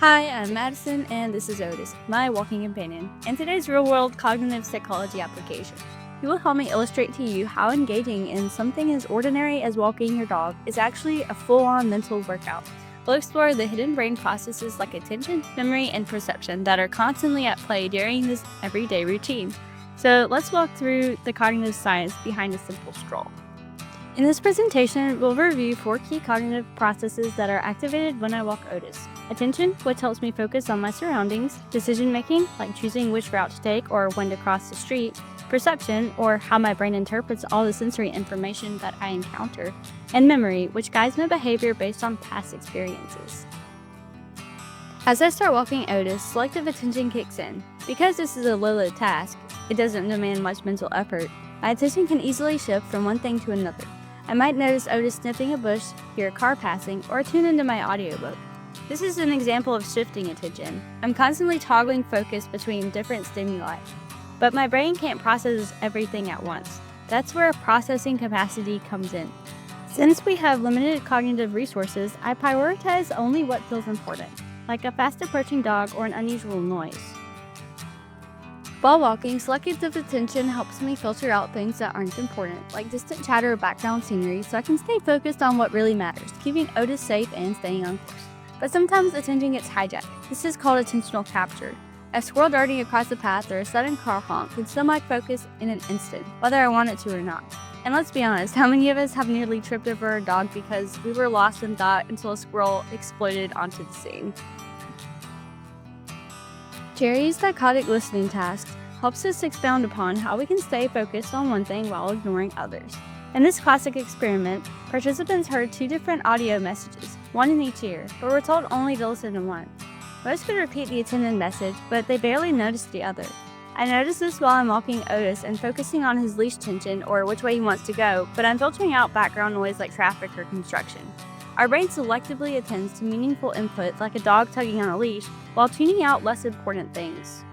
Hi, I'm Madison, and this is Otis, my walking companion, and today's real-world cognitive psychology application. He will help me illustrate to you how engaging in something as ordinary as walking your dog is actually a full-on mental workout. We'll explore the hidden brain processes like attention, memory, and perception that are constantly at play during this everyday routine. So let's walk through the cognitive science behind a simple stroll. In this presentation, we'll review 4 key cognitive processes that are activated when I walk Otis. Attention, which helps me focus on my surroundings. Decision-making, like choosing which route to take or when to cross the street. Perception, or how my brain interprets all the sensory information that I encounter. And memory, which guides my behavior based on past experiences. As I start walking Otis, selective attention kicks in. Because this is a low task, it doesn't demand much mental effort. My attention can easily shift from one thing to another. I might notice Otis sniffing a bush, hear a car passing, or tune into my audiobook. This is an example of shifting attention. I'm constantly toggling focus between different stimuli, but my brain can't process everything at once. That's where processing capacity comes in. Since we have limited cognitive resources, I prioritize only what feels important, like a fast approaching dog or an unusual noise. While walking, selective attention helps me filter out things that aren't important, like distant chatter or background scenery, so I can stay focused on what really matters, keeping Otis safe and staying on course. But sometimes attention gets hijacked. This is called attentional capture. A squirrel darting across the path or a sudden car honk can steal my focus in an instant, whether I want it to or not. And let's be honest, how many of us have nearly tripped over a dog because we were lost in thought until a squirrel exploded onto the scene? Jerry's dichotic listening task helps us expound upon how we can stay focused on one thing while ignoring others. In this classic experiment, participants heard 2 different audio messages, one in each ear, but were told only to listen to one. Most could repeat the intended message, but they barely noticed the other. I noticed this while I'm walking Otis and focusing on his leash tension or which way he wants to go, but I'm filtering out background noise like traffic or construction. Our brain selectively attends to meaningful input like a dog tugging on a leash, while tuning out less important things.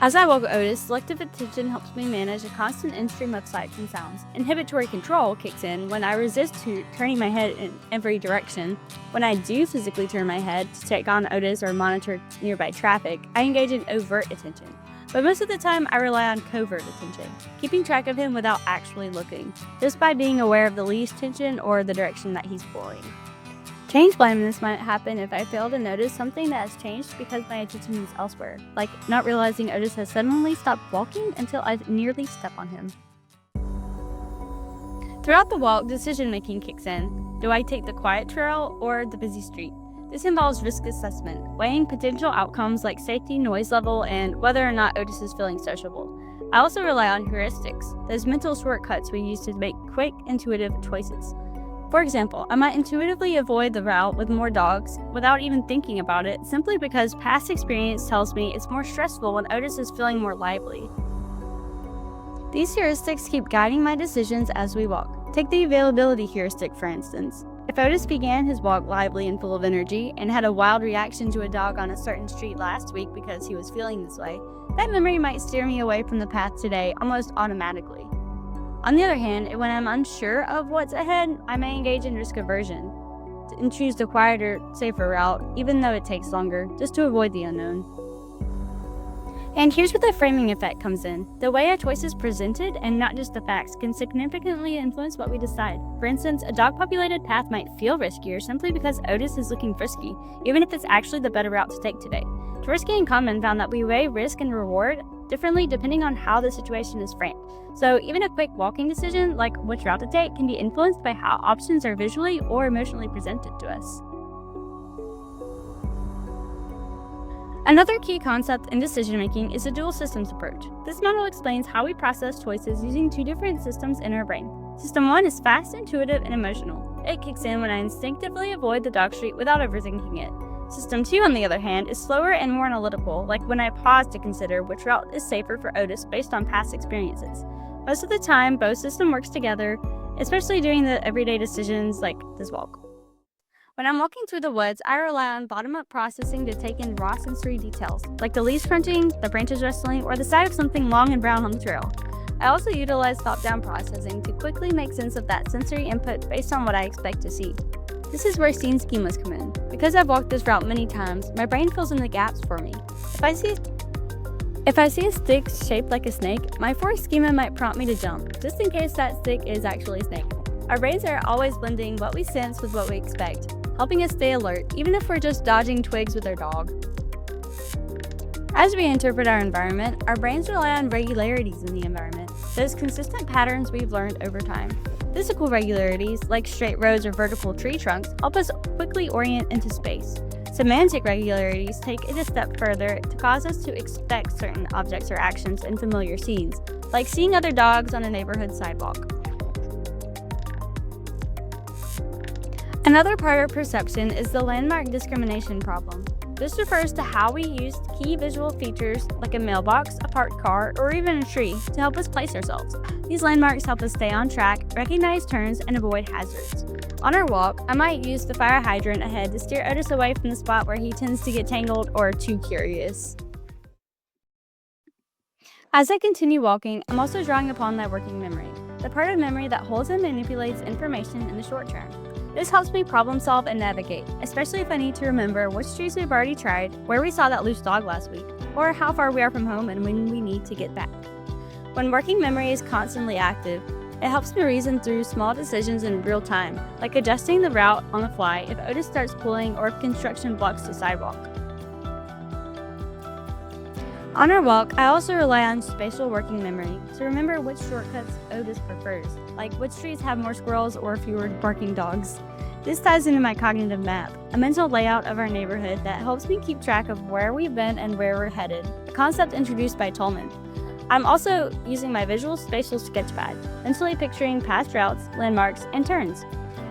As I walk Otis, selective attention helps me manage a constant in-stream of sights and sounds. Inhibitory control kicks in when I resist turning my head in every direction. When I do physically turn my head to check on Otis or monitor nearby traffic, I engage in overt attention. But most of the time, I rely on covert attention, keeping track of him without actually looking, just by being aware of the leash tension or the direction that he's pulling. Change blindness might happen if I fail to notice something that has changed because my attention is elsewhere, like not realizing Otis has suddenly stopped walking until I nearly step on him. Throughout the walk, decision-making kicks in. Do I take the quiet trail or the busy street? This involves risk assessment, weighing potential outcomes like safety, noise level, and whether or not Otis is feeling sociable. I also rely on heuristics, those mental shortcuts we use to make quick, intuitive choices. For example, I might intuitively avoid the route with more dogs without even thinking about it, simply because past experience tells me it's more stressful when Otis is feeling more lively. These heuristics keep guiding my decisions as we walk. Take the availability heuristic, for instance. If Otis began his walk lively and full of energy and had a wild reaction to a dog on a certain street last week because he was feeling this way, that memory might steer me away from the path today almost automatically. On the other hand, when I'm unsure of what's ahead, I may engage in risk aversion and choose the quieter, safer route, even though it takes longer, just to avoid the unknown. And here's where the framing effect comes in. The way a choice is presented, and not just the facts, can significantly influence what we decide. For instance, a dog-populated path might feel riskier simply because Otis is looking frisky, even if it's actually the better route to take today. Tversky and Kahneman found that we weigh risk and reward differently depending on how the situation is framed. So even a quick walking decision, like which route to take, can be influenced by how options are visually or emotionally presented to us. Another key concept in decision-making is the dual systems approach. This model explains how we process choices using 2 different systems in our brain. System 1 is fast, intuitive, and emotional. It kicks in when I instinctively avoid the dog street without overthinking it. System 2, on the other hand, is slower and more analytical, like when I pause to consider which route is safer for Otis based on past experiences. Most of the time, both systems work together, especially during the everyday decisions like this walk. When I'm walking through the woods, I rely on bottom-up processing to take in raw sensory details, like the leaves crunching, the branches rustling, or the sight of something long and brown on the trail. I also utilize top-down processing to quickly make sense of that sensory input based on what I expect to see. This is where scene schemas come in. Because I've walked this route many times, my brain fills in the gaps for me. If I see a stick shaped like a snake, my force schema might prompt me to jump, just in case that stick is actually a snake. Our brains are always blending what we sense with what we expect, helping us stay alert, even if we're just dodging twigs with our dog. As we interpret our environment, our brains rely on regularities in the environment, those consistent patterns we've learned over time. Physical regularities, like straight roads or vertical tree trunks, help us quickly orient into space. Semantic regularities take it a step further to cause us to expect certain objects or actions in familiar scenes, like seeing other dogs on a neighborhood sidewalk. Another part of perception is the landmark discrimination problem. This refers to how we use key visual features like a mailbox, a parked car, or even a tree to help us place ourselves. These landmarks help us stay on track, recognize turns, and avoid hazards. On our walk, I might use the fire hydrant ahead to steer Otis away from the spot where he tends to get tangled or too curious. As I continue walking, I'm also drawing upon that working memory, the part of memory that holds and manipulates information in the short term. This helps me problem solve and navigate, especially if I need to remember which streets we've already tried, where we saw that loose dog last week, or how far we are from home and when we need to get back. When working memory is constantly active, it helps me reason through small decisions in real time, like adjusting the route on the fly if Otis starts pulling or if construction blocks the sidewalk. On our walk, I also rely on spatial working memory to remember which shortcuts Otis prefers, like which streets have more squirrels or fewer barking dogs. This ties into my cognitive map, a mental layout of our neighborhood that helps me keep track of where we've been and where we're headed, a concept introduced by Tolman. I'm also using my visual spatial sketchpad, mentally picturing past routes, landmarks, and turns.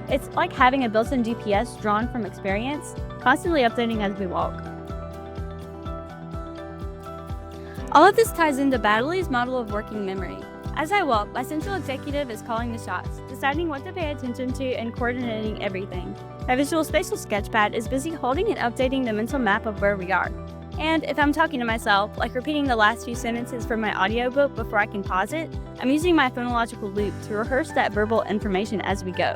It's like having a built-in GPS drawn from experience, constantly updating as we walk. All of this ties into Baddeley's model of working memory. As I walk, my central executive is calling the shots, deciding what to pay attention to and coordinating everything. My visual spatial sketchpad is busy holding and updating the mental map of where we are. And if I'm talking to myself, like repeating the last few sentences from my audiobook before I can pause it, I'm using my phonological loop to rehearse that verbal information as we go.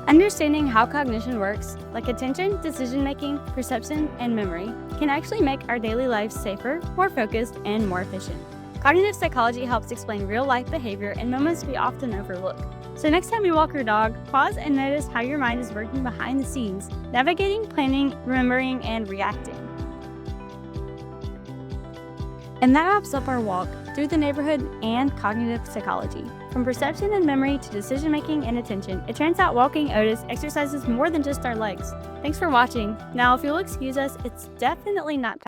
Understanding how cognition works, like attention, decision-making, perception, and memory, can actually make our daily lives safer, more focused, and more efficient. Cognitive psychology helps explain real-life behavior in moments we often overlook. So next time you walk your dog, pause and notice how your mind is working behind the scenes, navigating, planning, remembering, and reacting. And that wraps up our walk through the neighborhood and cognitive psychology. From perception and memory to decision-making and attention, it turns out walking Otis exercises more than just our legs. Thanks for watching. Now, if you'll excuse us, it's definitely not